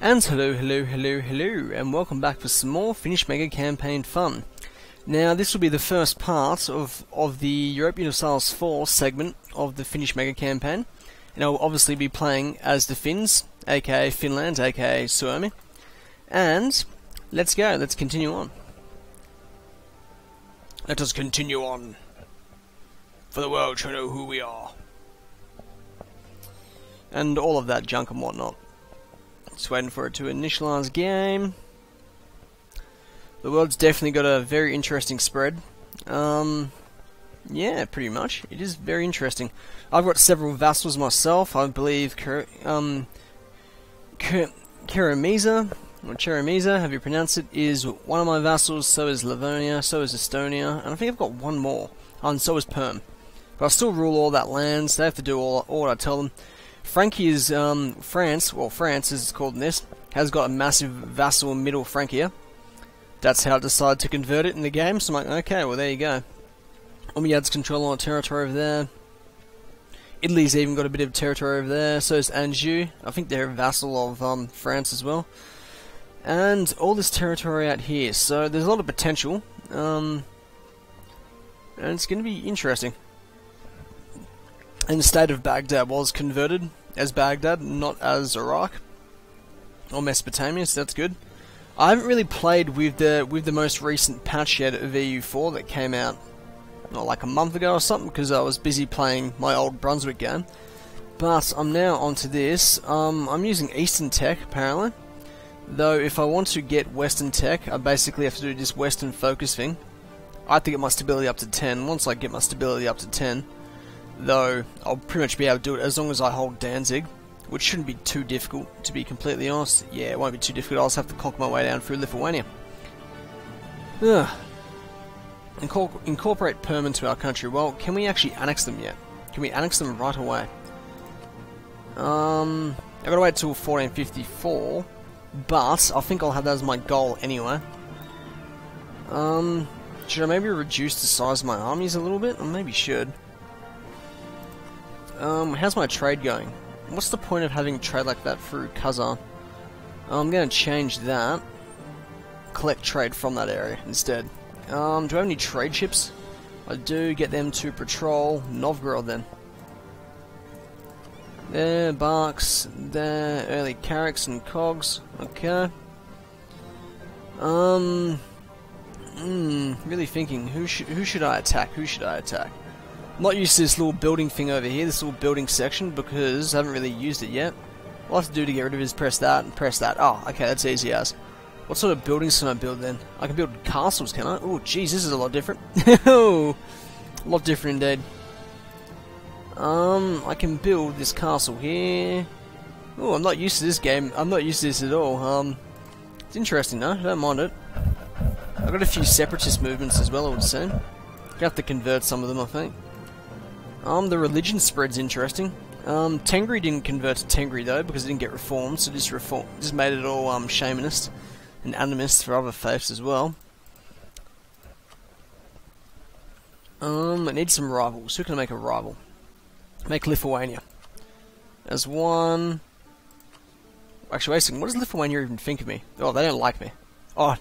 And hello, and welcome back for some more Finnish MegaCampaign fun. Now, this will be the first part of the Europa Universalis 4 segment of the Finnish MegaCampaign, and I'll obviously be playing as the Finns, aka Finland, aka Suomi. And let's go, let's continue on. Let us continue on, for the world shall know who we are. And all of that junk and whatnot. Just waiting for it to initialize game. The world's definitely got a very interesting spread. Yeah, pretty much. It is very interesting. I've got several vassals myself. I believe Cheremiza, or Cheremiza, have you pronounced it, is one of my vassals. So is Livonia, so is Estonia, and I think I've got one more. And so is Perm. But I still rule all that lands. They have to do all what I tell them. Frankie is, France, well, France as it's called in this, has got a massive vassal in Middle Francia. That's how I decided to convert it in the game, so I'm like, okay, well, there you go. Omiyad's control on territory over there. Italy's even got a bit of territory over there, so is Anjou. I think they're a vassal of France as well. And all this territory out here, so there's a lot of potential, and it's going to be interesting. And the state of Baghdad was converted as Baghdad, not as Iraq or Mesopotamia, so that's good. I haven't really played with the most recent patch yet of EU4 that came out like a month ago or something, because I was busy playing my old Brunswick game. But I'm now onto this. I'm using Eastern Tech apparently, though if I want to get Western Tech, I basically have to do this Western focus thing. I have to get my stability up to 10. Once I get my stability up to 10. Though, I'll pretty much be able to do it as long as I hold Danzig, which shouldn't be too difficult, to be completely honest. Yeah, it won't be too difficult, I'll just have to conquer my way down through Lithuania. Incorporate Perm into our country. Well, can we actually annex them yet? Can we annex them right away? I've got to wait till 1454, but I think I'll have that as my goal anyway. Should I maybe reduce the size of my armies a little bit? I maybe should. How's my trade going? What's the point of having trade like that through Kazan? I'm going to change that. Collect trade from that area instead. Do I have any trade ships? I do. Get them to patrol Novgorod then. There, barks. There, early carracks and cogs. Okay. Really thinking. Who should I attack? Who should I attack? I'm not used to this little building thing over here, this little building section, because I haven't really used it yet. All I have to do to get rid of it is press that and press that. Oh, okay, that's easy as. What sort of buildings can I build then? I can build castles, can I? Oh, jeez, this is a lot different. Oh, a lot different indeed. I can build this castle here. Oh, I'm not used to this game. I'm not used to this at all. It's interesting though, I don't mind it. I've got a few separatist movements as well, I would say. You have to convert some of them, I think. The religion spread's interesting. Tengri didn't convert to Tengri though, because it didn't get reformed, so just made it all shamanist and animist for other faiths as well. I need some rivals. Who can I make a rival? Make Lithuania as one. Actually, wait a second. What does Lithuania even think of me? Oh, they don't like me. Oh,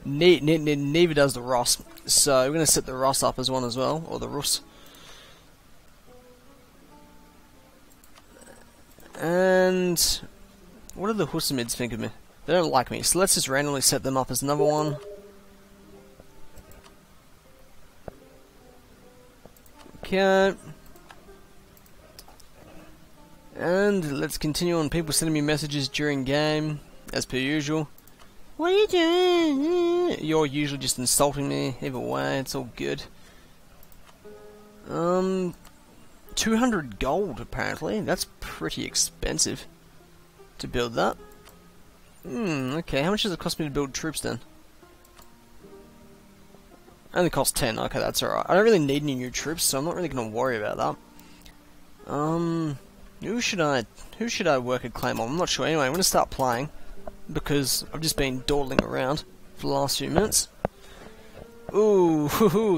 neither does the Ross. So we're going to set the Ross up as one as well, or the Rus. And what do the Hussamids think of me? They don't like me, so let's just randomly set them up as another one. Okay. And let's continue on. People sending me messages during game, as per usual. What are you doing? You're usually just insulting me. Either way, it's all good. 200 gold, apparently. That's pretty expensive to build that. Okay, how much does it cost me to build troops then? Only costs 10, okay, that's alright. I don't really need any new troops, so I'm not really going to worry about that. Who should I work a claim on? I'm not sure. Anyway, I'm going to start playing, because I've just been dawdling around for the last few minutes. Ooh,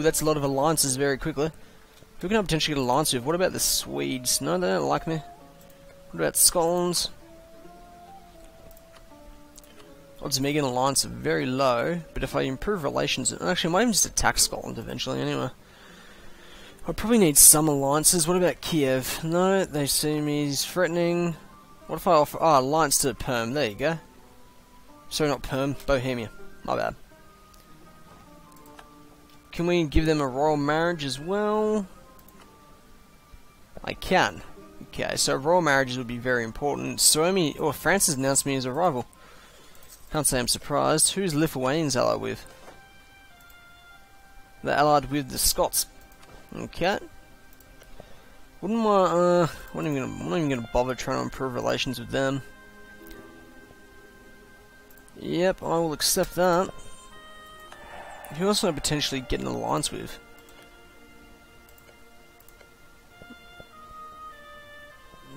that's a lot of alliances very quickly. Who can I potentially get alliance with? What about the Swedes? No, they don't like me. What about Scotland? Odds of me getting an alliance are very low, but if I improve relations, actually I might even just attack Scotland eventually anyway. I probably need some alliances. What about Kiev? No, they see me as threatening. What if I offer... Oh, alliance to Perm. There you go. Sorry, not Perm. Bohemia. My bad. Can we give them a royal marriage as well? I can. Okay, so royal marriages would be very important. Suomi, or France has announced me as a rival. Can't say I'm surprised. Who's Lithuanians allied with? They're allied with the Scots. Okay. I'm not even gonna bother trying to improve relations with them. Yep, I will accept that. Who else can I potentially get an alliance with?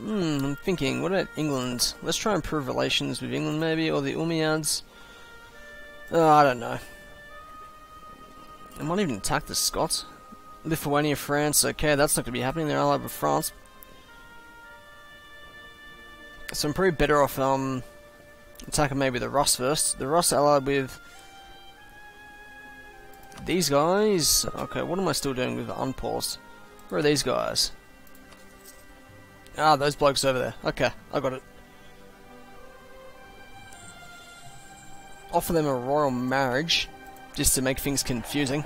I'm thinking, what about England? Let's try and improve relations with England maybe, or the Umayyads. Oh, I don't know. I might even attack the Scots. Lithuania, France, okay, that's not going to be happening, they're allied with France. So I'm probably better off attacking maybe the Rus first. The Rus allied with these guys. Okay, what am I still doing with unpaused? Where are these guys? Ah, those blokes over there. Okay, I got it. Offer them a royal marriage, just to make things confusing.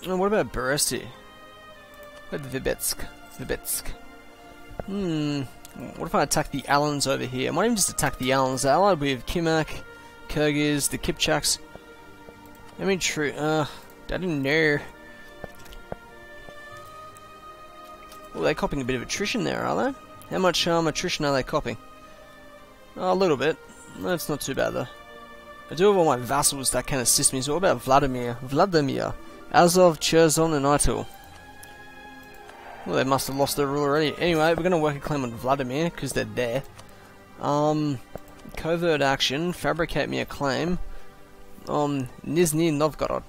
Oh, what about Beresti? Vibetsk. What if I attack the Alans over here? I might even just attack the Alans. They're allied with Kimak, Kyrgyz, the Kipchaks. I mean, true. I didn't know. Well, they're copying a bit of attrition there, are they? How much attrition are they copying? Oh, a little bit. That's not too bad though. I do have all my vassals that can assist me. So what about Vladimir, Azov, Cherson, and Itil? Well, they must have lost their rule already. Anyway, we're going to work a claim on Vladimir because they're there. Covert action. Fabricate me a claim on Nizhny Novgorod,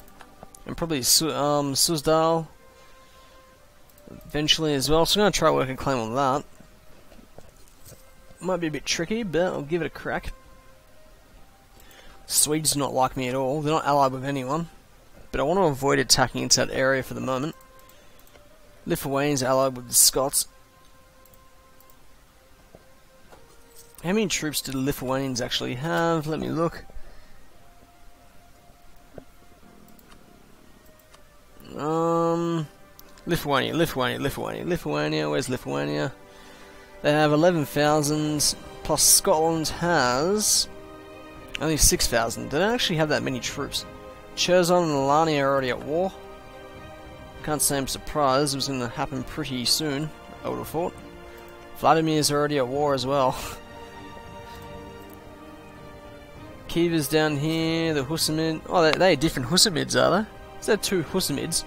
and probably Suzdal eventually as well. So I'm going to try work a claim on that. Might be a bit tricky, but I'll give it a crack. Swedes do not like me at all. They're not allied with anyone, but I want to avoid attacking into that area for the moment. Lithuanians allied with the Scots. How many troops do the Lithuanians actually have? Let me look. Lithuania. Where's Lithuania? They have 11,000, plus Scotland has only 6,000. They don't actually have that many troops. Cherson and Alania are already at war. Can't say I'm surprised. It was going to happen pretty soon, I would have thought. Vladimir's already at war as well. Kiev is down here, the Husamid. Oh, they're different Husamids, are they? Is there two Husamids?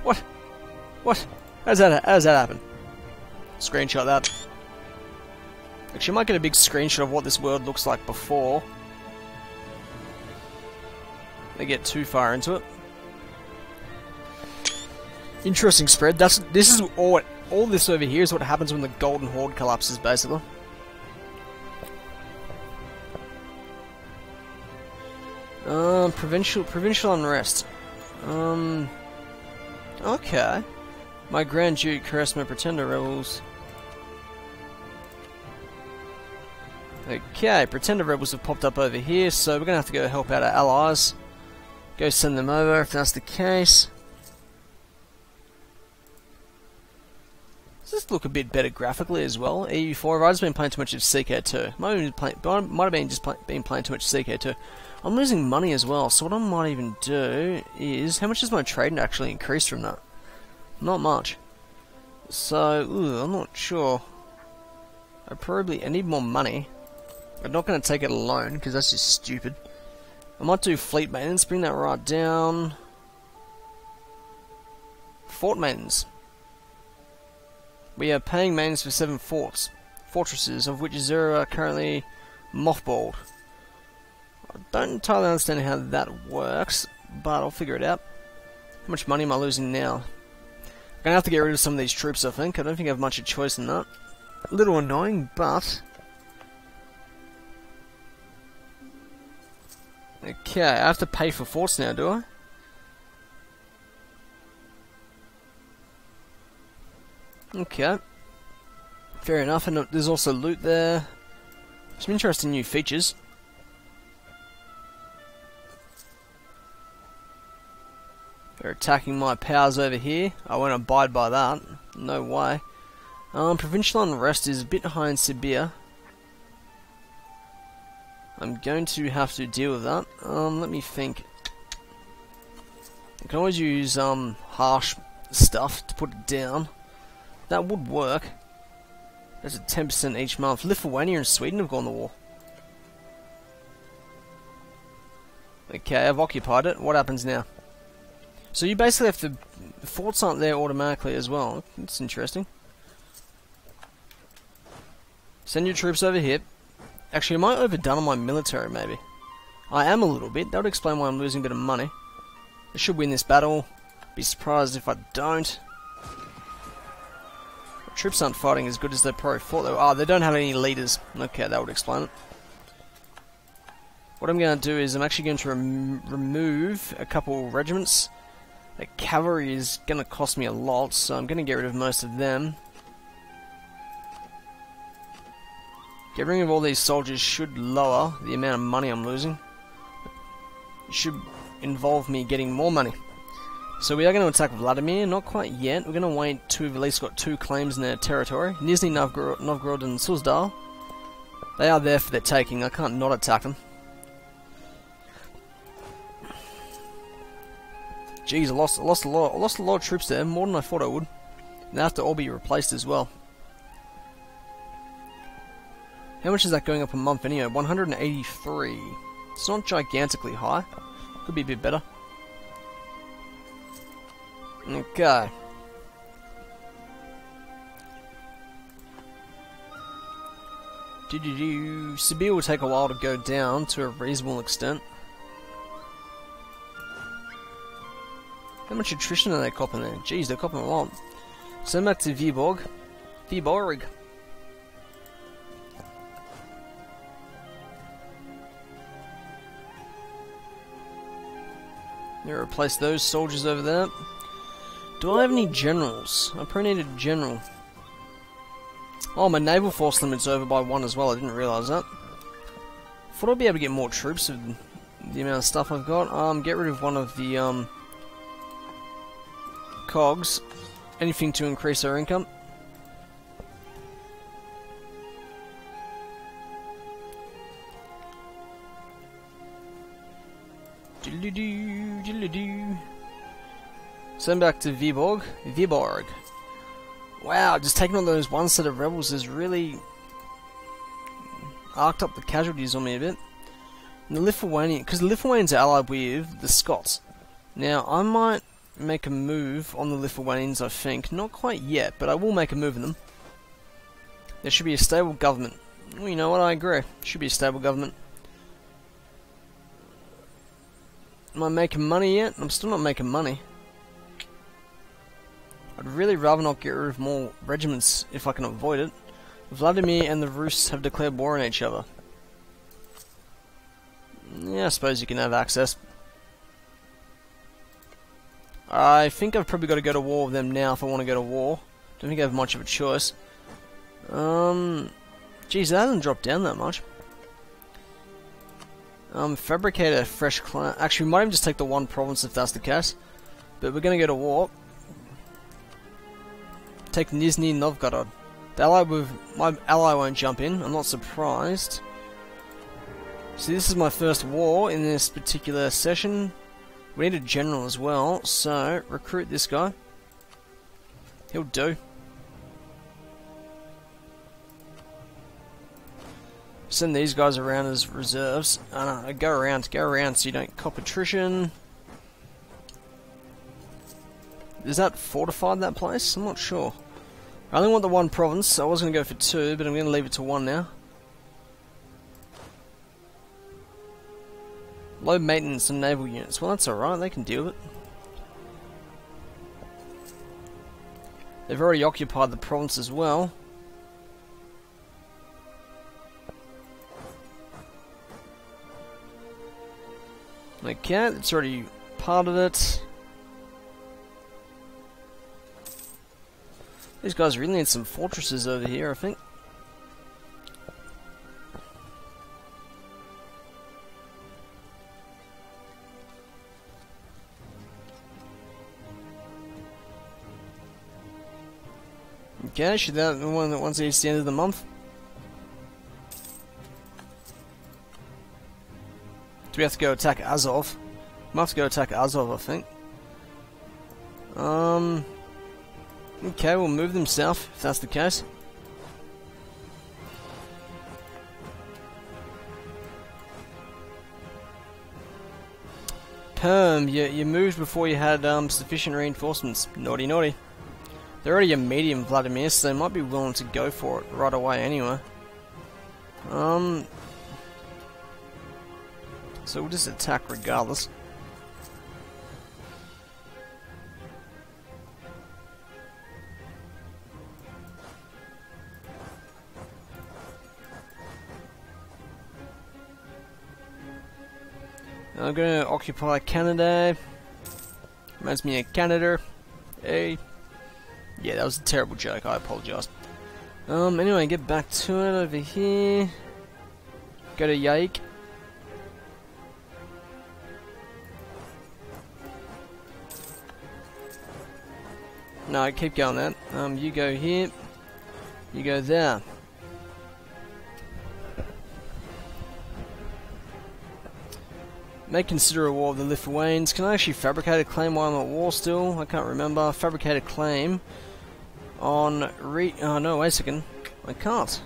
What? How's that happen? Screenshot that. Actually, I might get a big screenshot of what this world looks like before they get too far into it. Interesting spread. This is all this over here is what happens when the Golden Horde collapses, basically. Provincial unrest. Okay. My Grand Duke caressed my Pretender rebels. Okay, Pretender rebels have popped up over here, so we're gonna have to go help out our allies. Go send them over if that's the case. Does this look a bit better graphically as well? EU4, I've just been playing too much of CK2. Might have been just been playing too much CK2. I'm losing money as well, so what I might even do is... How much does my trading actually increase from that? Not much. So, I'm not sure. I need more money. I'm not going to take it alone, because that's just stupid. I might do fleet maintenance, bring that right down. Fort maintenance. We are paying maintenance for 7 fortresses, of which 0 are currently mothballed. I don't entirely understand how that works, but I'll figure it out. How much money am I losing now? Gonna have to get rid of some of these troops, I think. I don't think I have much of a choice in that. A little annoying, but... Okay, I have to pay for forts now, do I? Okay. Fair enough, and there's also loot there. Some interesting new features. They're attacking my powers over here. I won't abide by that. No way. Provincial unrest is a bit high in Siberia. I'm going to have to deal with that. Let me think. I can always use harsh stuff to put it down. That would work. That's at 10% each month. Lithuania and Sweden have gone to war. Okay, I've occupied it. What happens now? So you basically have to... The forts aren't there automatically as well. That's interesting. Send your troops over here. Actually, am I overdone on my military, maybe? I am a little bit. That would explain why I'm losing a bit of money. I should win this battle. Be surprised if I don't. The troops aren't fighting as good as they probably thought they were. Oh, they don't have any leaders. Okay, that would explain it. What I'm going to do is I'm actually going to remove a couple regiments. The cavalry is going to cost me a lot, so I'm going to get rid of most of them. Getting rid of all these soldiers should lower the amount of money I'm losing. It should involve me getting more money. So we are going to attack Vladimir, not quite yet. We're going to wait till we've at least got 2 claims in their territory. Nizhny Novgorod and Suzdal. They are there for their taking, I can't not attack them. Jeez, I lost a lot of troops there, more than I thought I would. And they have to all be replaced as well. How much is that going up a month anyway? 183. It's not gigantically high. Could be a bit better. Okay. Siberia will take a while to go down to a reasonable extent. How much attrition are they copping there? Jeez, they're copping a lot. Send back to Viborg. Viborg. Now replace those soldiers over there. Do I have any generals? I probably need a general. Oh, my naval force limit's over by 1 as well. I didn't realise that. Thought I'd be able to get more troops with the amount of stuff I've got. Get rid of one of the cogs. Anything to increase our income. Send back to Viborg. Viborg. Wow, just taking on those one set of rebels has really arced up the casualties on me a bit. And the Lithuanian, because the Lithuanians are allied with the Scots. Now, I might make a move on the Lithuanians, I think. Not quite yet, but I will make a move on them. There should be a stable government. Well, you know what, I agree. Should be a stable government. Am I making money yet? I'm still not making money. I'd really rather not get rid of more regiments if I can avoid it. Vladimir and the Rus have declared war on each other. Yeah, I suppose you can have access. I think I've probably got to go to war with them now if I want to go to war. Don't think I have much of a choice. Geez, that hasn't dropped down that much. Fabricate a fresh clan. Actually, we might even just take the one province if that's the case. But we're going to go to war. Take Nizhny Novgorod. The ally with my ally won't jump in. I'm not surprised. See, this is my first war in this particular session. We need a general as well, so recruit this guy. He'll do. Send these guys around as reserves. Go around so you don't cop attrition. Is that fortified, that place? I'm not sure. I only want the one province, so I was going to go for 2, but I'm going to leave it to 1 now. Low maintenance and naval units. Well, that's alright, they can deal with it. They've already occupied the province as well. Okay, that's already part of it. These guys really need some fortresses over here, I think. Okay, should that be one that once it's the end of the month? Do we have to go attack Azov? We have to go attack Azov, I think. Okay, we'll move them south, if that's the case. Perm, you moved before you had sufficient reinforcements. Naughty, naughty. They're already a medium Vladimir, so they might be willing to go for it right away anyway. So we'll just attack regardless. I'm gonna occupy Canada. Reminds me of Canada. Hey. Yeah, that was a terrible joke, I apologise. Anyway, get back to it over here. Go to Yaik. No, keep going that. You go here. You go there. May consider a war of the Lithuanians. Can I actually fabricate a claim while I'm at war still? I can't remember. Fabricate a claim on oh no, wait a second. I can't.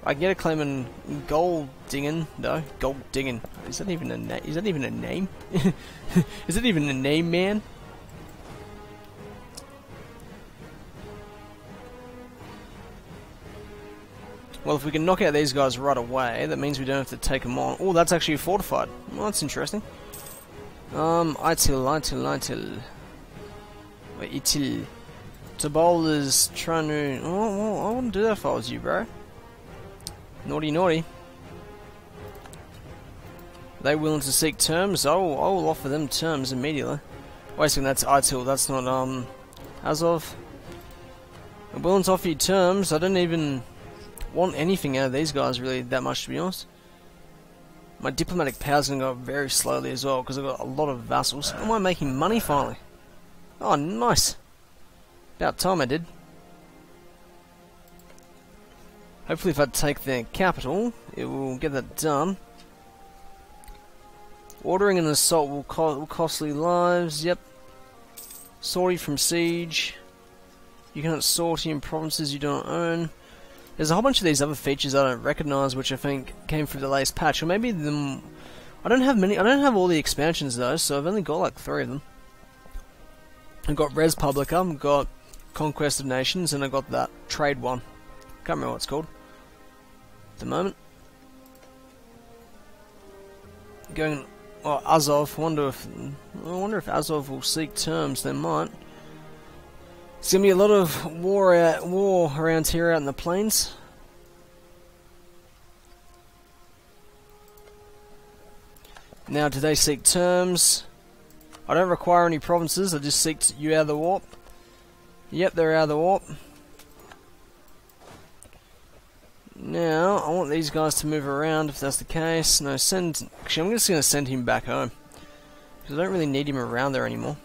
I can get a claim in gold digging though. Gold digging. Is that even a name? Is that even a name? Is it even a name, man? Well, if we can knock out these guys right away, that means we don't have to take them on. Oh, that's actually fortified. Well, that's interesting. Itil. Wait, Itil. Tabol is trying to... Oh, well, I wouldn't do that if I was you, bro. Naughty, naughty. Are they willing to seek terms? I will offer them terms immediately. Wait a second, that's Itil. That's not, Azov. I'm willing to offer you terms. I don't even want anything out of these guys really that much, to be honest. My diplomatic power's gonna go up very slowly as well because I've got a lot of vassals. Am I making money finally? Oh, nice. About time I did. Hopefully if I take their capital, it will get that done. Ordering an assault will costly lives, yep. Sortie from siege. You cannot sortie in provinces you don't own. There's a whole bunch of these other features I don't recognise, which I think came through the latest patch, or maybe them. I don't have all the expansions though, so I've only got like 3 of them. I've got Res Publica, I've got Conquest of Nations, and I got that trade one. Can't remember what it's called at the moment. Going, oh, Azov. I wonder if Azov will seek terms. They might. There's gonna be a lot of war around here out in the plains. Now, do they seek terms? I don't require any provinces. I just seek you out of the warp. Yep, they're out of the warp. Now, I want these guys to move around if that's the case. No, send. Actually, I'm just gonna send him back home because I don't really need him around there anymore.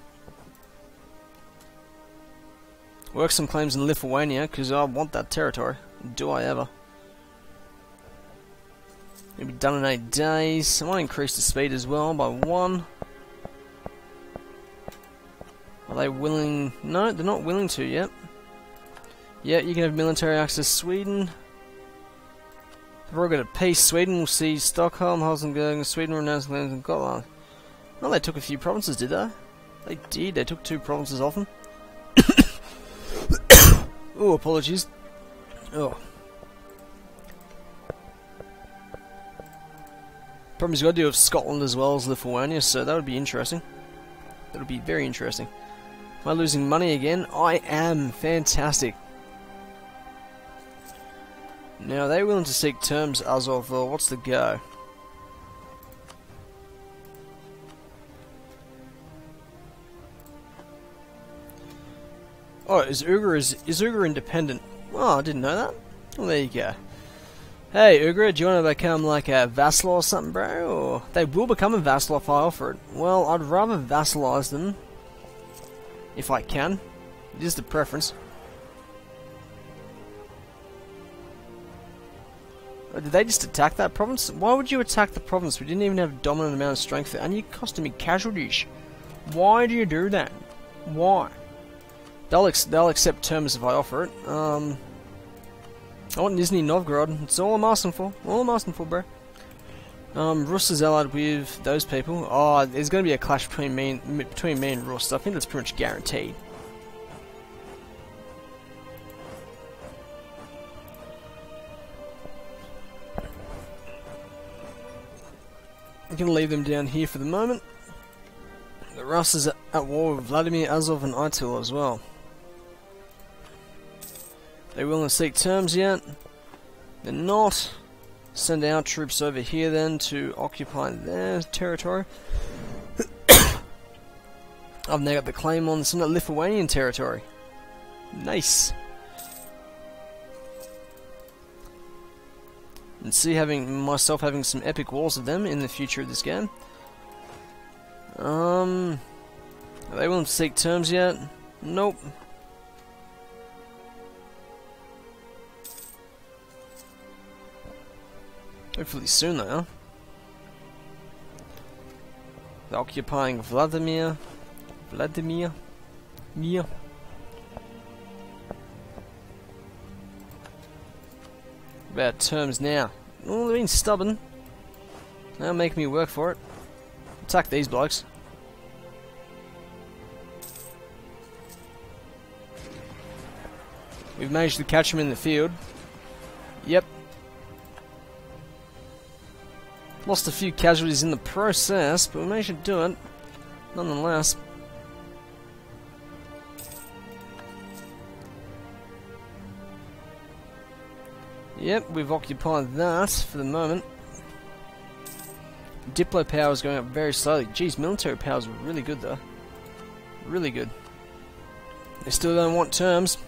Work some claims in Lithuania, because I want that territory. Do I ever? It'll be done in 8 days. I might increase the speed as well by 1. Are they willing? No, they're not willing to yet. Yeah, you can have military access to Sweden. We're all got a peace. Sweden will see Stockholm, Helsingborg, Sweden renounced lands in Gotland. Well, they took a few provinces, did they? They did. They took 2 provinces off them. Oh, apologies. Oh. Problem is, you've got to do with Scotland as well as Lithuania, so that would be interesting. That would be very interesting. Am I losing money again? I am. Fantastic. Now, are they willing to seek terms as of, what's the go? Oh, is Ugra independent? Oh, I didn't know that. Well, there you go. Hey, Ugra, do you want to become like a vassal or something, bro? Or they will become a vassal if I offer it. Well, I'd rather vassalize them if I can. It is the preference. Did they just attack that province? Why would you attack the province? We didn't even have a dominant amount of strength, and you're costing me casualties. Why do you do that? Why? They'll accept terms if I offer it. I want Nizhny Novgorod. It's all I'm asking for. All I'm asking for, bro. Rus is allied with those people. Oh, there's going to be a clash between me and Rus. I think that's pretty much guaranteed. I'm going to leave them down here for the moment. The Rus is at war with Vladimir, Azov, and Itil as well. They willing to seek terms yet? They're not. Send our troops over here then to occupy their territory. I've now got the claim on some of the Lithuanian territory. Nice. And see myself having some epic wars of them in the future of this game. Are they willing to seek terms yet? Nope. Hopefully soon though. They're occupying Vladimir. Mia. About terms now. Oh, they're being stubborn. They'll make me work for it. Attack these blokes. We've managed to catch them in the field. Yep. Lost a few casualties in the process, but we managed to do it, nonetheless. Yep, we've occupied that for the moment. Diplo power is going up very slowly. Geez, military power is really good though. Really good. They still don't want terms.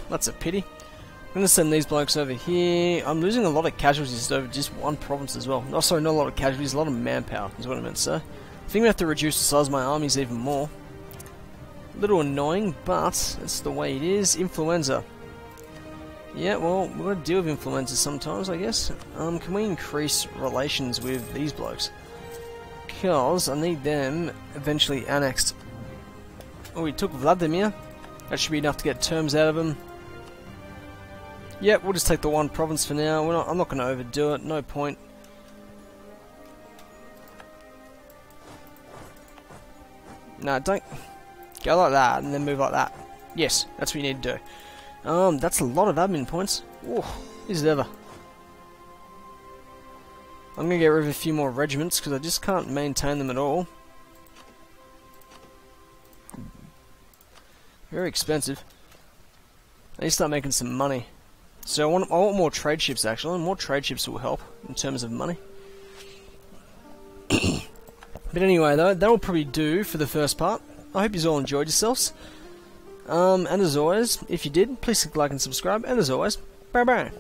That's a pity. I'm going to send these blokes over here. I'm losing a lot of casualties over just one province as well. Oh, sorry, not a lot of casualties, a lot of manpower is what I meant to say. I think we have to reduce the size of my armies even more. A little annoying, but it's the way it is. Influenza. Yeah, well, we've got to deal with influenza sometimes, I guess. Can we increase relations with these blokes? Because I need them eventually annexed. Oh, we took Vladimir. That should be enough to get terms out of them. Yep, we'll just take the one province for now. I'm not going to overdo it. No point. No, don't go like that and then move like that. Yes, that's what you need to do. That's a lot of admin points. Ooh, is it ever? I'm going to get rid of a few more regiments because I just can't maintain them at all. Very expensive. I need to start making some money. So I want more trade ships actually. More trade ships will help in terms of money. But anyway though, that'll probably do for the first part. I hope you all enjoyed yourselves. And as always, if you did, please click like and subscribe. And as always, bye bye.